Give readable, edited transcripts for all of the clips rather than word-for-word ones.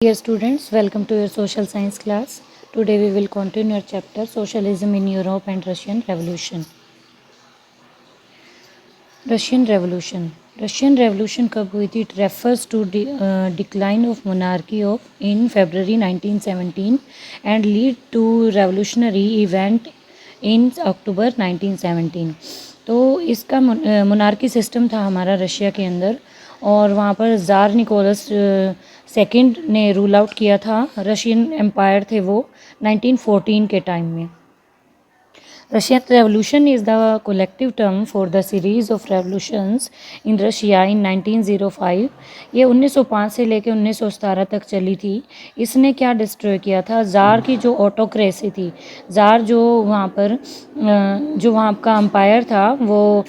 Dear students, welcome to your social science class. Today we will continue our chapter Socialism in Europe and Russian Revolution. Russian Revolution कब हुई थी? It refers to decline of monarchy in February 1917 and lead to revolutionary event in October 1917. तो इसका monarchy system था हमारा Russia के अंदर और वहाँ पर ज़ार निकोलस सेकंड ने रूल आउट किया था। रशियन एम्पायर थे वो 1914 के टाइम में। Russian Revolution is the collective term for the series of revolutions in Russia in 1905. ये 1905 से लेकर 1917 तक चली थी। इसने क्या डिस्ट्रॉय किया था? ज़ार की जो ऑटोक्रेसी थी, ज़ार जो वहाँ का अम्पायर था वो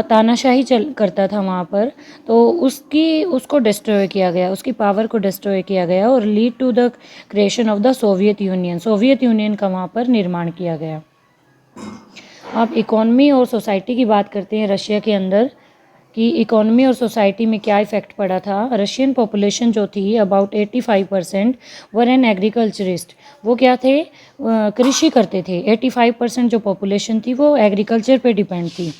तानाशाही करता था वहाँ पर, तो उसको डिस्ट्रॉय किया गया, उसकी पावर को डिस्ट्रॉय किया गया और lead to the creation of the Soviet Union का वहाँ पर निर्माण किया गया। अब इकोनॉमी और सोसाइटी की बात करते हैं रशिया के अंदर कि इकोनॉमी और सोसाइटी में क्या इफ़ेक्ट पड़ा था। रशियन पॉपुलेशन जो थी अबाउट 85% वर एन एग्रीकल्चरिस्ट। वो क्या थे? कृषि करते थे। 85% जो पॉपुलेशन थी वो एग्रीकल्चर पे डिपेंड थी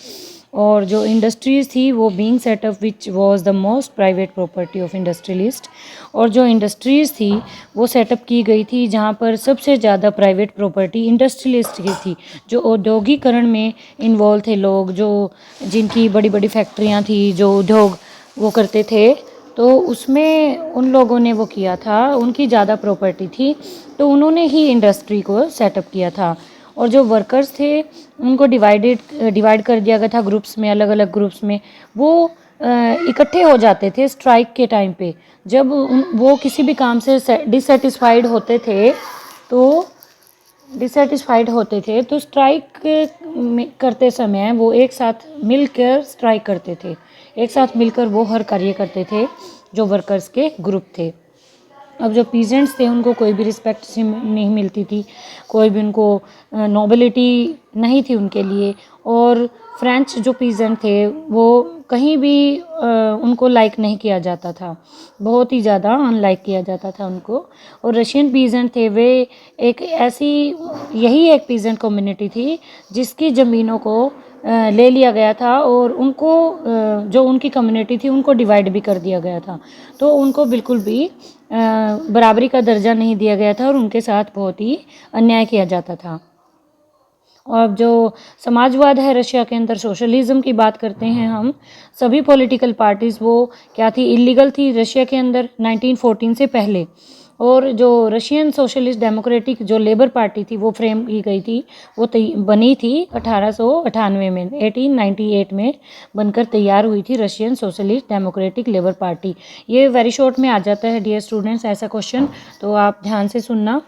और जो इंडस्ट्रीज़ थी वो being setup which was the most private property of industrialist. और जो इंडस्ट्रीज़ थी वो सेटअप की गई थी जहाँ पर सबसे ज़्यादा प्राइवेट प्रॉपर्टी इंडस्ट्रियलिस्ट की थी, जो औद्योगिकरण में इन्वॉल्व थे लोग, जो जिनकी बड़ी बड़ी फैक्ट्रियाँ थी, जो उद्योग वो करते थे, तो उसमें उन लोगों ने वो किया था, उनकी ज़्यादा प्रॉपर्टी थी तो उन्होंने ही इंडस्ट्री को सेटअप किया था। और जो वर्कर्स थे उनको डिवाइड कर दिया गया था ग्रुप्स में, अलग अलग ग्रुप्स में। वो इकट्ठे हो जाते थे स्ट्राइक के टाइम पे। जब वो किसी भी काम से डिससेटिस्फाइड होते थे तो स्ट्राइक करते समय वो एक साथ मिलकर स्ट्राइक करते थे, एक साथ मिलकर वो हर कार्य करते थे जो वर्कर्स के ग्रुप थे। अब जो पीजेंट्स थे उनको कोई भी रिस्पेक्ट नहीं मिलती थी, कोई भी उनको नोबिलिटी नहीं थी उनके लिए। और फ्रेंच जो पीजेंट थे वो कहीं भी उनको लाइक नहीं किया जाता था, बहुत ही ज़्यादा अनलाइक किया जाता था उनको। और रशियन पीजेंट थे वे यही एक पीजेंट कम्युनिटी थी जिसकी ज़मीनों को ले लिया गया था और उनको जो उनकी कम्युनिटी थी उनको डिवाइड भी कर दिया गया था, तो उनको बिल्कुल भी बराबरी का दर्जा नहीं दिया गया था और उनके साथ बहुत ही अन्याय किया जाता था। और जो समाजवाद है रशिया के अंदर, सोशलिज़म की बात करते हैं हम, सभी पॉलिटिकल पार्टीज़ वो क्या थी? इलीगल थी रशिया के अंदर 1914 से पहले। और जो रशियन सोशलिस्ट डेमोक्रेटिक जो लेबर पार्टी थी वो फ्रेम की गई थी, वो बनी थी 1898 में, 1898 में बनकर तैयार हुई थी Russian socialist democratic labour party. ये वेरी शॉर्ट में आ जाता है डियर स्टूडेंट्स ऐसा क्वेश्चन, तो आप ध्यान से सुनना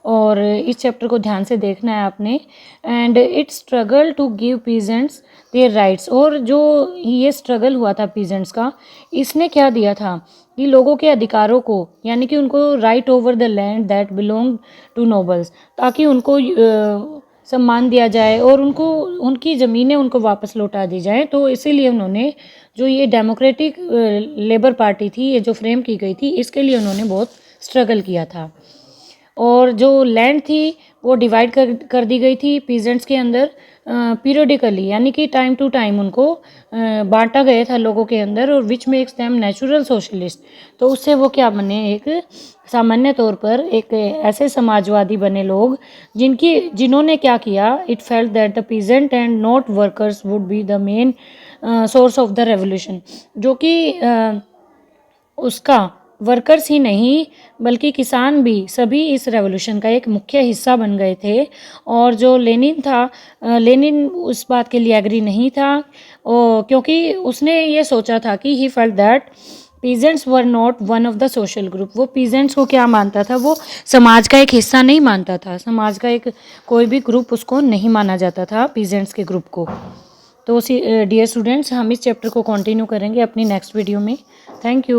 और इस चैप्टर को ध्यान से देखना है आपने। And it struggle to give peasants their rights. और जो ये स्ट्रगल हुआ था पीजेंट्स का, इसने क्या दिया था कि लोगों के अधिकारों को, यानी कि उनको right over the land that belong to nobles, ताकि उनको सम्मान दिया जाए और उनकी ज़मीनें उनको वापस लौटा दी जाए। तो इसीलिए उन्होंने जो ये डेमोक्रेटिक लेबर पार्टी थी, ये जो फ्रेम की गई थी, इसके लिए उन्होंने बहुत स्ट्रगल किया था। और जो लैंड थी वो डिवाइड कर दी गई थी पीजेंट्स के अंदर पीरियडिकली, यानी कि टाइम टू टाइम उनको बांटा गया था लोगों के अंदर, और which makes them natural socialist. तो उससे वो क्या बने? एक सामान्य तौर पर एक ऐसे समाजवादी बने लोग जिन्होंने क्या किया? It felt that the peasant and not workers would be the main source of the revolution. जो कि उसका वर्कर्स ही नहीं बल्कि किसान भी सभी इस रेवोल्यूशन का एक मुख्य हिस्सा बन गए थे। और जो लेनिन था, लेनिन उस बात के लिए एग्री नहीं था क्योंकि उसने ये सोचा था कि he felt that peasants were not one of the social group. वो पीजेंट्स को क्या मानता था? वो समाज का एक हिस्सा नहीं मानता था, समाज का एक कोई भी ग्रुप उसको नहीं माना जाता था पीजेंट्स के ग्रुप को। तो डियर स्टूडेंट्स, हम इस चैप्टर को कंटिन्यू करेंगे अपनी नेक्स्ट वीडियो में। Thank you.